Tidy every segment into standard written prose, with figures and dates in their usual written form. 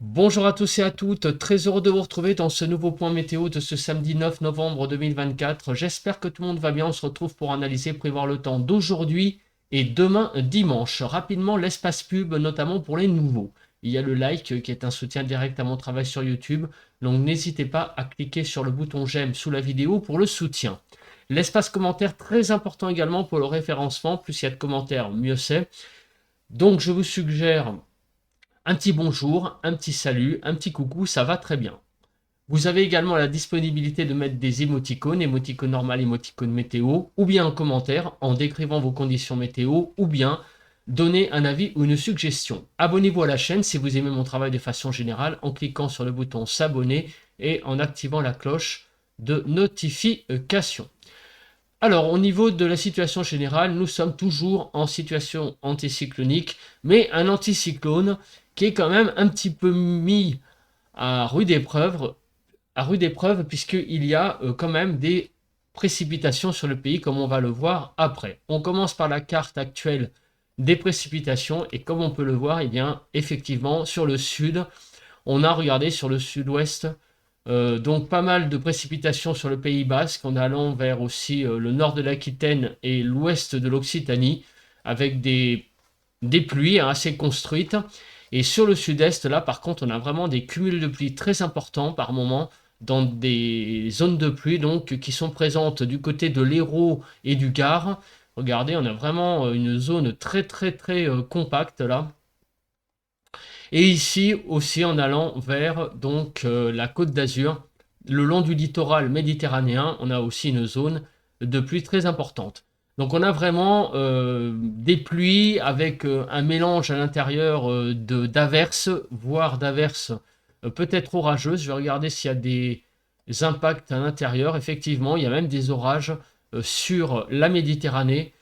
Bonjour à tous et à toutes, très heureux de vous retrouver dans ce nouveau point météo de ce samedi 9 novembre 2024. J'espère que tout le monde va bien, on se retrouve pour analyser, prévoir le temps d'aujourd'hui et demain dimanche. Rapidement, l'espace pub, notamment pour les nouveaux. Il y a le like qui est un soutien direct à mon travail sur YouTube, donc n'hésitez pas à cliquer sur le bouton j'aime sous la vidéo pour le soutien. L'espace commentaire, très important également pour le référencement, plus il y a de commentaires, mieux c'est. Donc je vous suggère un petit bonjour, un petit salut, un petit coucou, ça va très bien. Vous avez également la disponibilité de mettre des émoticônes, émoticônes normales, émoticônes météo, ou bien un commentaire en décrivant vos conditions météo, ou bien donner un avis ou une suggestion. Abonnez-vous à la chaîne si vous aimez mon travail de façon générale en cliquant sur le bouton s'abonner et en activant la cloche de notification. Alors, au niveau de la situation générale, nous sommes toujours en situation anticyclonique, mais un anticyclone qui est quand même un petit peu mis à rude épreuve puisqu'il y a quand même des précipitations sur le pays, comme on va le voir après. On commence par la carte actuelle des précipitations, et comme on peut le voir, eh bien, effectivement, sur le sud, on a regardé sur le sud-ouest, donc pas mal de précipitations sur le Pays Basque, en allant vers aussi le nord de l'Aquitaine et l'ouest de l'Occitanie, avec des pluies assez construites. Et sur le sud-est, là par contre, on a vraiment des cumuls de pluie très importants par moment, dans des zones de pluie donc qui sont présentes du côté de l'Hérault et du Gard. Regardez, on a vraiment une zone très très très compacte là. Et ici aussi en allant vers donc la Côte d'Azur, le long du littoral méditerranéen, on a aussi une zone de pluie très importante. Donc on a vraiment des pluies avec un mélange à l'intérieur d'averses, voire d'averses peut-être orageuses. Je vais regarder s'il y a des impacts à l'intérieur. Effectivement, il y a même des orages sur la Méditerranée.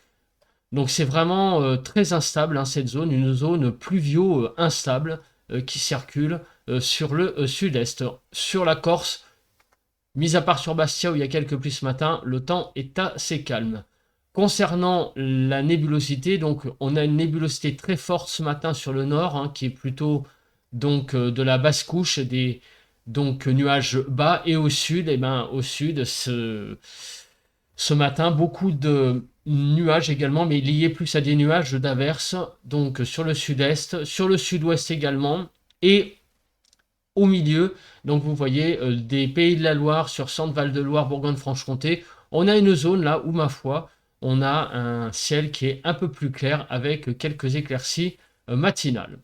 Donc c'est vraiment très instable, cette zone, une zone pluvio-instable qui circule sur le sud-est. Sur la Corse, mis à part sur Bastia où il y a quelques pluies ce matin, le temps est assez calme. Concernant la nébulosité, donc on a une nébulosité très forte ce matin sur le nord, qui est plutôt donc de la basse couche, des donc nuages bas, et au sud, au sud, ce matin, beaucoup de nuages également, mais liés plus à des nuages d'averses, donc sur le sud-est, sur le sud-ouest également, et au milieu, donc vous voyez des Pays de la Loire sur Centre-Val de Loire, Bourgogne-Franche-Comté, on a une zone là où, ma foi, on a un ciel qui est un peu plus clair avec quelques éclaircies matinales.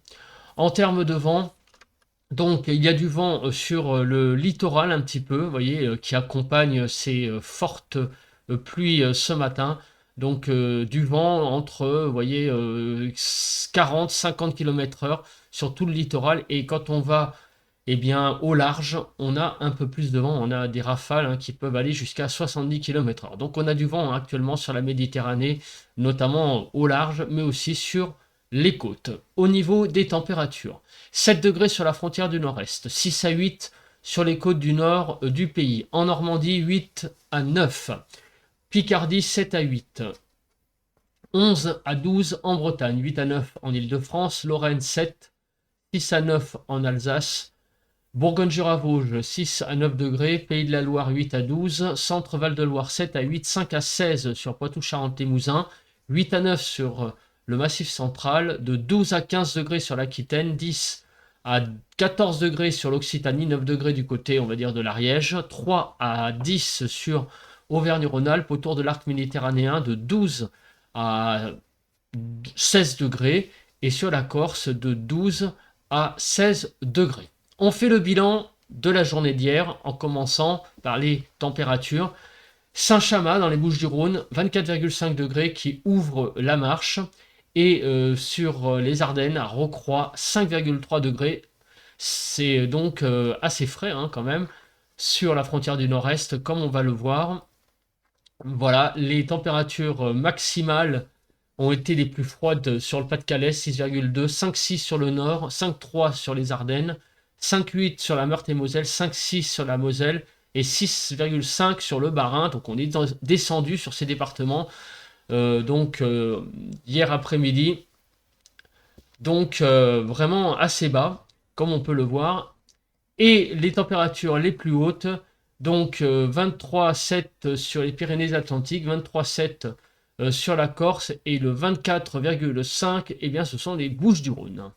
En termes de vent, donc il y a du vent sur le littoral un petit peu, vous voyez, qui accompagne ces fortes pluies ce matin. Donc du vent entre, vous voyez, 40-50 km/h sur tout le littoral. Et quand on va bien, au large, on a un peu plus de vent. On a des rafales qui peuvent aller jusqu'à 70 km/h. Donc on a du vent actuellement sur la Méditerranée, notamment au large, mais aussi sur les côtes. Au niveau des températures, 7 degrés sur la frontière du nord-est, 6 à 8 sur les côtes du nord du pays. En Normandie, 8 à 9. Picardie, 7 à 8. 11 à 12 en Bretagne, 8 à 9 en Île-de-France. Lorraine, 7. 6 à 9 en Alsace. Bourgogne-Jura-Vosges, 6 à 9 degrés. Pays de la Loire, 8 à 12. Centre-Val de Loire, 7 à 8. 5 à 16 sur Poitou-Charentes-Limousin. 8 à 9 sur le Massif central. De 12 à 15 degrés sur l'Aquitaine. 10 à 14 degrés sur l'Occitanie. 9 degrés du côté, on va dire, de l'Ariège. 3 à 10 sur Auvergne-Rhône-Alpes, autour de l'arc méditerranéen. De 12 à 16 degrés. Et sur la Corse, de 12 à 16 degrés. On fait le bilan de la journée d'hier en commençant par les températures. Saint-Chamas dans les Bouches-du-Rhône, 24,5 degrés qui ouvre la marche. Et sur les Ardennes, à Rocroi, 5,3 degrés. C'est donc assez frais quand même sur la frontière du nord-est, comme on va le voir. Voilà, les températures maximales ont été les plus froides sur le Pas-de-Calais, 6,2, 5,6 sur le nord, 5,3 sur les Ardennes, 5,8 sur la Meurthe-et-Moselle, 5,6 sur la Moselle et 6,5 sur le Bas-Rhin. Donc on est descendu sur ces départements hier après-midi. Donc vraiment assez bas. comme on peut le voir. Et les températures les plus hautes, donc 23,7 sur les Pyrénées-Atlantiques, 23,7 sur la Corse et le 24,5, eh bien ce sont les Bouches-du-Rhône.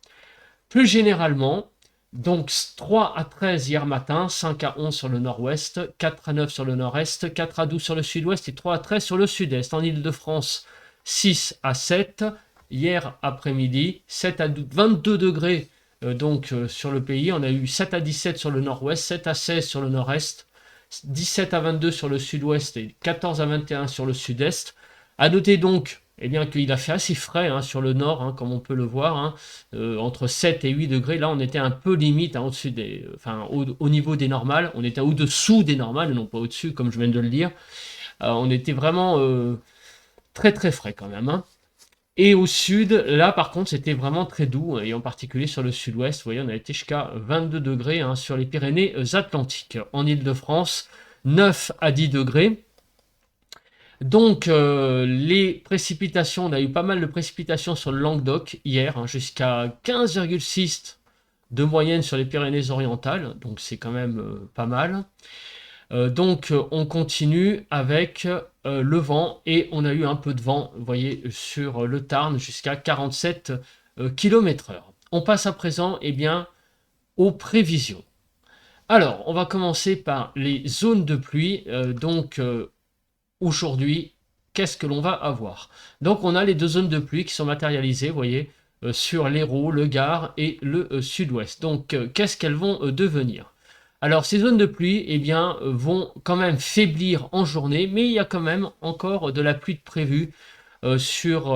Plus généralement, donc 3 à 13 hier matin, 5 à 11 sur le nord-ouest, 4 à 9 sur le nord-est, 4 à 12 sur le sud-ouest et 3 à 13 sur le sud-est. En Île-de-France, 6 à 7 hier après-midi, 7 à 22 degrés sur le pays. On a eu 7 à 17 sur le nord-ouest, 7 à 16 sur le nord-est, 17 à 22 sur le sud-ouest et 14 à 21 sur le sud-est. À noter donc eh bien, qu'il a fait assez frais sur le nord, comme on peut le voir, entre 7 et 8 degrés. Là, on était un peu limite au-dessus au niveau des normales. On était au-dessous des normales, non pas au-dessus, comme je viens de le dire. On était vraiment très très frais quand même. Et au sud, là par contre, c'était vraiment très doux, et en particulier sur le sud-ouest. Vous voyez, on a été jusqu'à 22 degrés sur les Pyrénées-Atlantiques. En Île-de-France, 9 à 10 degrés. Donc, les précipitations, on a eu pas mal de précipitations sur le Languedoc hier, jusqu'à 15,6 de moyenne sur les Pyrénées-Orientales, donc c'est quand même pas mal. On continue avec le vent, et on a eu un peu de vent, vous voyez, sur le Tarn, jusqu'à 47 km/h. On passe à présent, eh bien, aux prévisions. Alors, on va commencer par les zones de pluie, aujourd'hui, qu'est-ce que l'on va avoir? Donc on a les deux zones de pluie qui sont matérialisées, vous voyez, sur l'Hérault, le Gard et le sud-ouest. Donc qu'est-ce qu'elles vont devenir? Alors ces zones de pluie eh bien, vont quand même faiblir en journée, mais il y a quand même encore de la pluie de prévue sur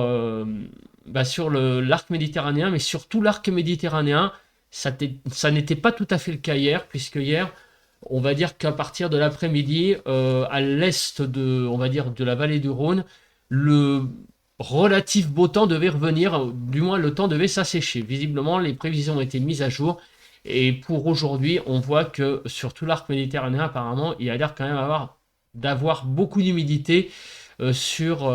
l'arc méditerranéen, mais surtout l'arc méditerranéen, ça n'était pas tout à fait le cas hier, puisque hier, on va dire qu'à partir de l'après-midi, à l'est on va dire, de la vallée du Rhône, le relatif beau temps devait revenir, du moins le temps devait s'assécher. Visiblement, les prévisions ont été mises à jour. Et pour aujourd'hui, on voit que sur tout l'arc méditerranéen, apparemment, il y a l'air quand même d'avoir beaucoup d'humidité sur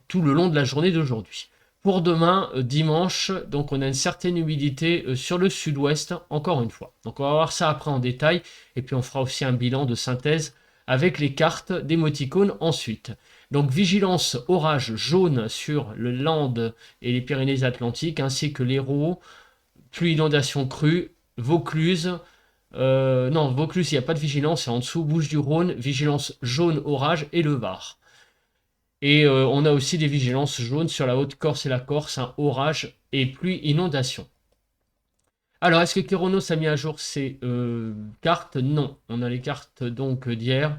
tout le long de la journée d'aujourd'hui. Pour demain, dimanche, donc on a une certaine humidité sur le sud-ouest, encore une fois. Donc on va voir ça après en détail, et puis on fera aussi un bilan de synthèse avec les cartes d'émoticônes ensuite. Donc vigilance orage jaune sur le Landes et les Pyrénées-Atlantiques, ainsi que l'Hérault, pluie inondation crue, Vaucluse. Non, Vaucluse, il n'y a pas de vigilance, c'est en dessous, Bouches-du-Rhône, vigilance jaune orage et le Var. Et on a aussi des vigilances jaunes sur la Haute-Corse et la Corse, orage et pluie inondation. Alors, est-ce que Kéronos a mis à jour ces cartes? Non, on a les cartes donc d'hier.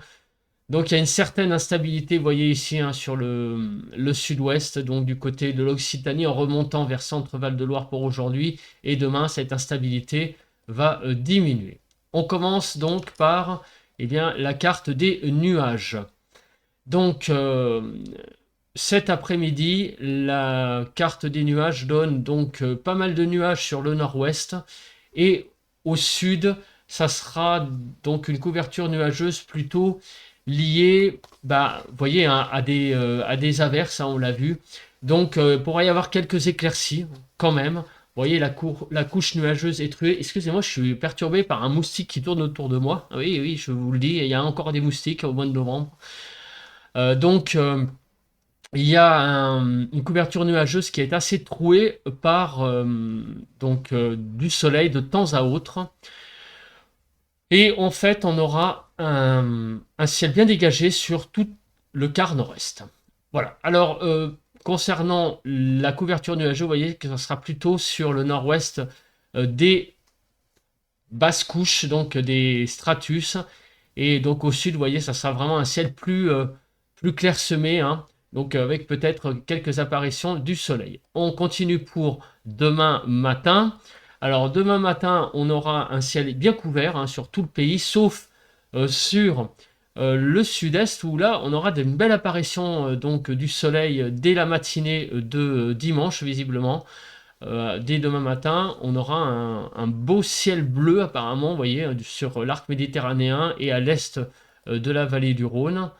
Donc il y a une certaine instabilité, vous voyez ici sur le sud-ouest, donc du côté de l'Occitanie, en remontant vers Centre-Val de Loire pour aujourd'hui. Et demain, cette instabilité va diminuer. On commence donc par la carte des nuages. Donc cet après-midi, la carte des nuages donne donc pas mal de nuages sur le nord-ouest, et au sud, ça sera donc une couverture nuageuse plutôt liée, vous voyez, à des averses, on l'a vu. Donc il pourrait y avoir quelques éclaircies quand même. Vous voyez, la couche nuageuse est truée. Excusez-moi, je suis perturbé par un moustique qui tourne autour de moi. Oui, oui, je vous le dis, il y a encore des moustiques au mois de novembre. Il y a une couverture nuageuse qui est assez trouée par du soleil de temps à autre. Et en fait, on aura un ciel bien dégagé sur tout le quart nord-est. Voilà. Alors, concernant la couverture nuageuse, vous voyez que ça sera plutôt sur le nord-ouest des basses couches, donc des stratus. Et donc au sud, vous voyez, ça sera vraiment un ciel plus clairsemé, donc avec peut-être quelques apparitions du soleil. On continue pour demain matin. Alors demain matin, on aura un ciel bien couvert sur tout le pays, sauf sur le sud-est, où là, on aura une belle apparition du soleil dès la matinée de dimanche, visiblement. Dès demain matin, on aura un beau ciel bleu, apparemment, vous voyez, sur l'arc méditerranéen et à l'est de la vallée du Rhône.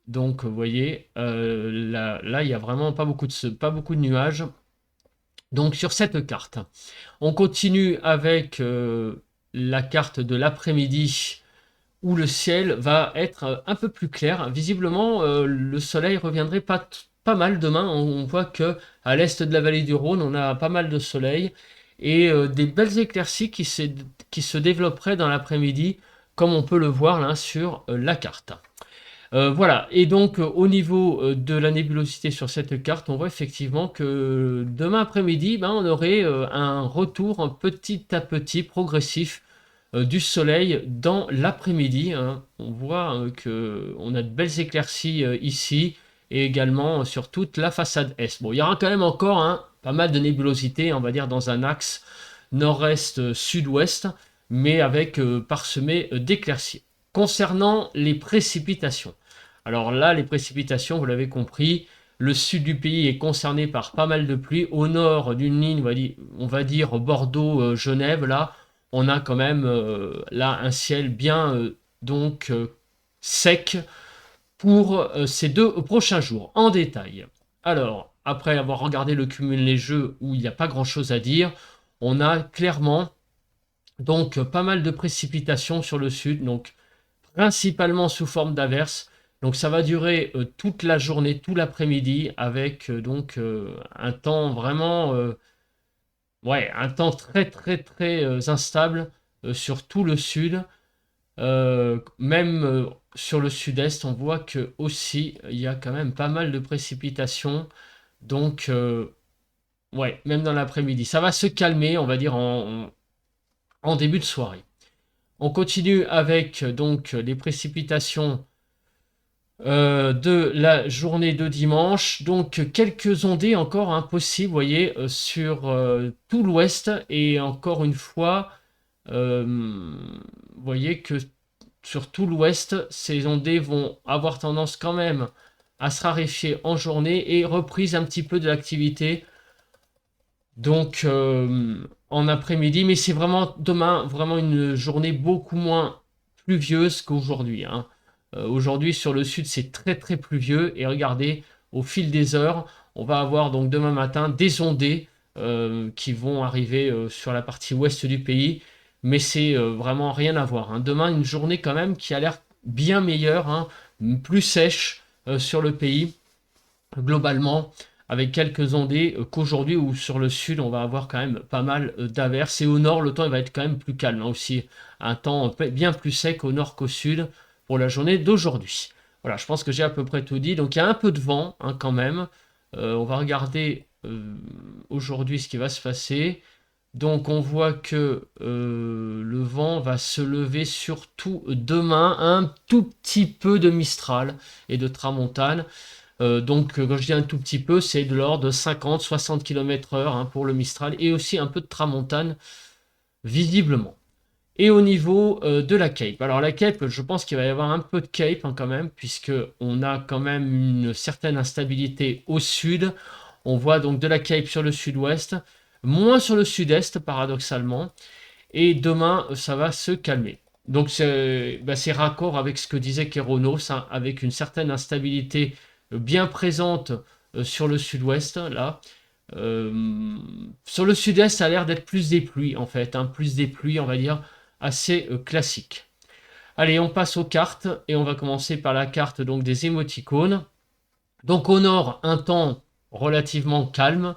Donc, vous voyez, là, il n'y a vraiment pas beaucoup de nuages. Donc sur cette carte, on continue avec la carte de l'après-midi où le ciel va être un peu plus clair. Visiblement, le soleil reviendrait pas mal demain. On voit que à l'est de la vallée du Rhône, on a pas mal de soleil et des belles éclaircies qui se développeraient dans l'après-midi, comme on peut le voir là sur la carte. Voilà, et donc au niveau de la nébulosité sur cette carte, on voit effectivement que demain après-midi, ben, on aurait un retour petit à petit progressif du soleil dans l'après-midi, hein. On voit qu'on a de belles éclaircies ici et également sur toute la façade est. Bon, il y aura quand même encore pas mal de nébulosité, on va dire dans un axe nord-est-sud-ouest, mais avec parsemé d'éclaircies. Concernant les précipitations, alors là, les précipitations, vous l'avez compris, le sud du pays est concerné par pas mal de pluie. Au nord d'une ligne, on va dire Bordeaux-Genève, là, on a quand même là un ciel bien sec pour ces 2 prochains jours. En détail. Alors, après avoir regardé le cumul les jeux où il n'y a pas grand-chose à dire, on a clairement donc pas mal de précipitations sur le sud, donc principalement sous forme d'averses. Donc ça va durer toute la journée, tout l'après-midi, avec un temps vraiment, ouais, un temps très très très instable sur tout le sud. Même sur le sud-est, on voit que aussi il y a quand même pas mal de précipitations. Donc ouais, même dans l'après-midi, ça va se calmer, on va dire en début de soirée. On continue avec donc les précipitations de la journée de dimanche. Donc quelques ondées encore impossibles, vous voyez, sur tout l'ouest. Et encore une fois, vous voyez que sur tout l'ouest, ces ondées vont avoir tendance quand même à se raréfier en journée et reprise un petit peu de l'activité. Donc en après-midi, mais c'est vraiment demain, vraiment une journée beaucoup moins pluvieuse qu'aujourd'hui, hein. Aujourd'hui sur le sud c'est très très pluvieux et regardez au fil des heures on va avoir donc demain matin des ondées qui vont arriver sur la partie ouest du pays, mais c'est vraiment rien à voir, hein. Demain une journée quand même qui a l'air bien meilleure, hein, plus sèche sur le pays globalement, avec quelques ondées qu'aujourd'hui où sur le sud on va avoir quand même pas mal d'averses et au nord le temps il va être quand même plus calme, hein, aussi un temps bien plus sec au nord qu'au sud pour la journée d'aujourd'hui. Voilà, je pense que j'ai à peu près tout dit. Donc il y a un peu de vent quand même. On va regarder aujourd'hui ce qui va se passer. Donc on voit que le vent va se lever surtout demain, un tout petit peu de Mistral et de Tramontane. Donc quand je dis un tout petit peu, c'est de l'ordre de 50-60 km/h, hein, pour le Mistral et aussi un peu de Tramontane visiblement. Et au niveau de la Cape. Alors la Cape, je pense qu'il va y avoir un peu de Cape quand même, puisque on a quand même une certaine instabilité au sud. On voit donc de la Cape sur le sud-ouest, moins sur le sud-est paradoxalement. Et demain, ça va se calmer. Donc c'est raccord avec ce que disait Kéronos, hein, avec une certaine instabilité bien présente sur le sud-ouest, là. Sur le sud-est, ça a l'air d'être plus des pluies, en fait, hein, plus des pluies, on va dire, assez classiques. Allez, on passe aux cartes, et on va commencer par la carte donc, des émoticônes. Donc au nord, un temps relativement calme,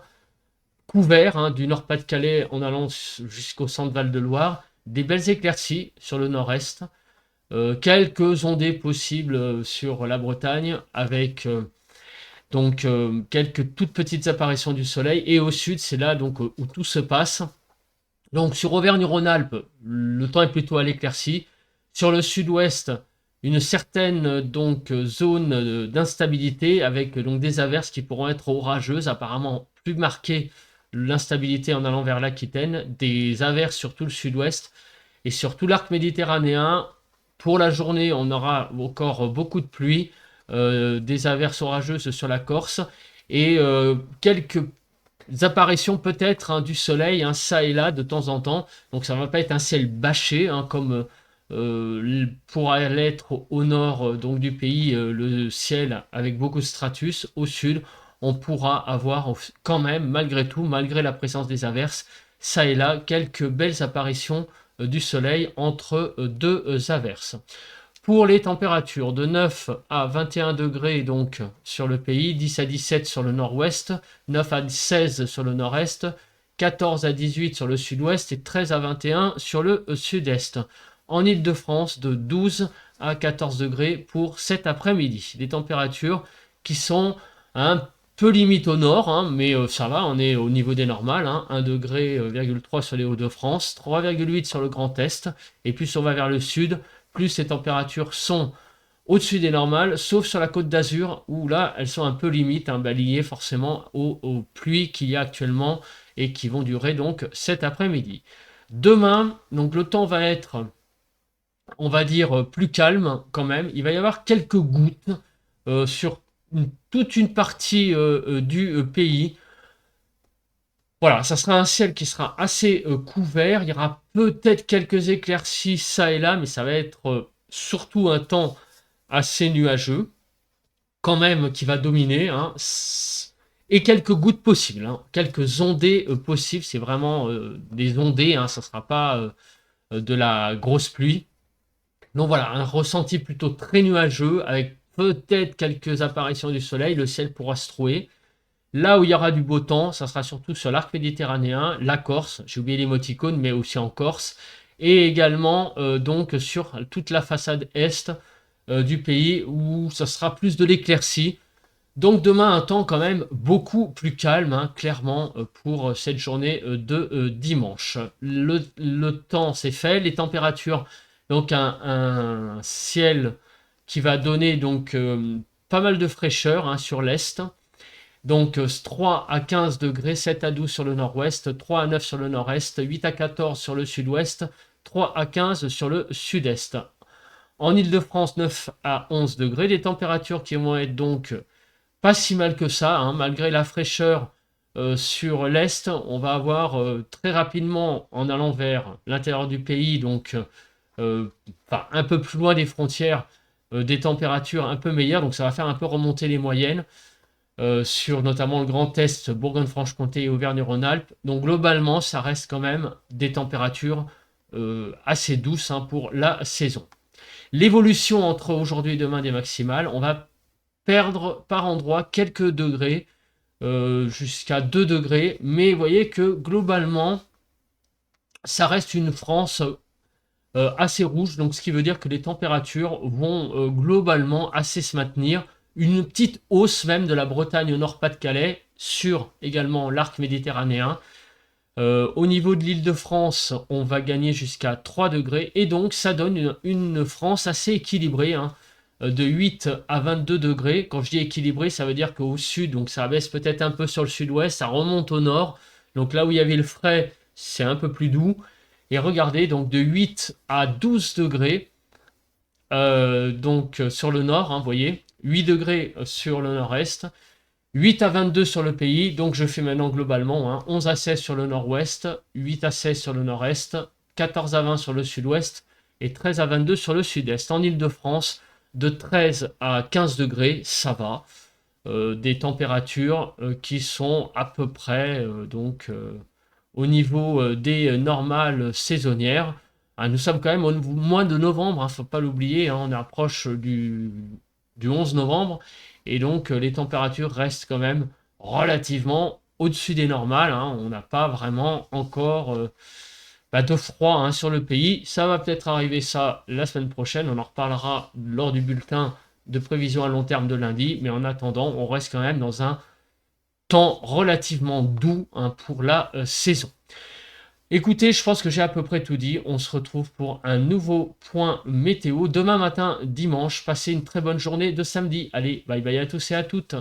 couvert, hein, du Nord-Pas-de-Calais en allant jusqu'au centre Val-de-Loire, des belles éclaircies sur le nord-est, quelques ondées possibles sur la Bretagne, avec quelques toutes petites apparitions du soleil, et au sud, c'est là donc où tout se passe. Donc sur Auvergne-Rhône-Alpes, le temps est plutôt à l'éclaircie. Sur le sud-ouest, une certaine zone d'instabilité avec donc des averses qui pourront être orageuses, apparemment plus marquées l'instabilité en allant vers l'Aquitaine, des averses sur tout le sud-ouest et sur tout l'arc méditerranéen. Pour la journée, on aura encore beaucoup de pluie, des averses orageuses sur la Corse et quelques apparitions peut-être, hein, du soleil, hein, ça et là de temps en temps. Donc ça ne va pas être un ciel bâché, hein, comme pourrait l'être au nord donc du pays, le ciel avec beaucoup de stratus. Au sud, on pourra avoir quand même, malgré tout, malgré la présence des averses, ça et là, quelques belles apparitions du soleil entre deux averses. Pour les températures, de 9 à 21 degrés donc sur le pays, 10 à 17 sur le nord-ouest, 9 à 16 sur le nord-est, 14 à 18 sur le sud-ouest et 13 à 21 sur le sud-est. En Île-de-France, de 12 à 14 degrés pour cet après-midi. Des températures qui sont un peu limite au nord, hein, mais ça va, on est au niveau des normales, hein, 1,3 degré sur les Hauts-de-France, 3,8 sur le Grand Est, et plus on va vers le sud, plus les températures sont au-dessus des normales, sauf sur la Côte d'Azur, où là, elles sont un peu limites, hein, liées forcément aux pluies qu'il y a actuellement et qui vont durer donc cet après-midi. Demain, donc le temps va être, on va dire, plus calme quand même. Il va y avoir quelques gouttes sur toute une partie du pays. Voilà, ça sera un ciel qui sera assez couvert. Il y aura peut-être quelques éclaircies ça et là, mais ça va être surtout un temps assez nuageux, quand même, qui va dominer. Hein, et quelques gouttes possibles, hein, quelques ondées possibles. C'est vraiment des ondées, hein, ça ne sera pas de la grosse pluie. Donc voilà, un ressenti plutôt très nuageux, avec peut-être quelques apparitions du soleil. Le ciel pourra se trouer. Là où il y aura du beau temps, ça sera surtout sur l'arc méditerranéen, la Corse, j'ai oublié l'émoticône, mais aussi en Corse, et également donc sur toute la façade est du pays où ça sera plus de l'éclaircie. Donc demain, un temps quand même beaucoup plus calme, hein, clairement, pour cette journée de dimanche. Le temps, c'est fait, les températures, donc un ciel qui va donner donc pas mal de fraîcheur, hein, sur l'est. Donc 3 à 15 degrés, 7 à 12 sur le nord-ouest, 3 à 9 sur le nord-est, 8 à 14 sur le sud-ouest, 3 à 15 sur le sud-est. En Île-de-France, 9 à 11 degrés, des températures qui vont être donc pas si mal que ça, hein, malgré la fraîcheur sur l'est. On va avoir très rapidement, en allant vers l'intérieur du pays, donc un peu plus loin des frontières, des températures un peu meilleures, donc ça va faire un peu remonter les moyennes. Sur notamment le Grand Est, Bourgogne-Franche-Comté et Auvergne-Rhône-Alpes. Donc globalement, ça reste quand même des températures assez douces, hein, pour la saison. L'évolution entre aujourd'hui et demain des maximales, on va perdre par endroits quelques degrés, jusqu'à 2 degrés, mais vous voyez que globalement, ça reste une France assez rouge, donc ce qui veut dire que les températures vont globalement assez se maintenir. Une petite hausse même de la Bretagne au Nord-Pas-de-Calais sur également l'arc méditerranéen. Au niveau de l'Île-de-France, on va gagner jusqu'à 3 degrés et donc ça donne une France assez équilibrée, hein, de 8 à 22 degrés. Quand je dis équilibré, ça veut dire qu'au sud, donc ça baisse peut-être un peu sur le sud-ouest, ça remonte au nord. Donc là où il y avait le frais, c'est un peu plus doux. Et regardez, donc de 8 à 12 degrés, donc sur le nord, hein, vous voyez, 8 degrés sur le nord-est, 8 à 22 sur le pays, donc je fais maintenant globalement, hein, 11 à 16 sur le nord-ouest, 8 à 16 sur le nord-est, 14 à 20 sur le sud-ouest et 13 à 22 sur le sud-est. En Île-de-France, de 13 à 15 degrés, ça va. Des températures qui sont à peu près au niveau des normales saisonnières. Ah, nous sommes quand même au mois de novembre, il ne faut pas l'oublier, hein, on approche du 11 novembre, et donc les températures restent quand même relativement au-dessus des normales, hein. On n'a pas vraiment encore de froid, hein, sur le pays. Ça va peut-être arriver ça la semaine prochaine, on en reparlera lors du bulletin de prévision à long terme de lundi, mais en attendant, on reste quand même dans un temps relativement doux, hein, pour la saison. Écoutez, je pense que j'ai à peu près tout dit. On se retrouve pour un nouveau point météo demain matin, dimanche. Passez une très bonne journée de samedi. Allez, bye bye à tous et à toutes.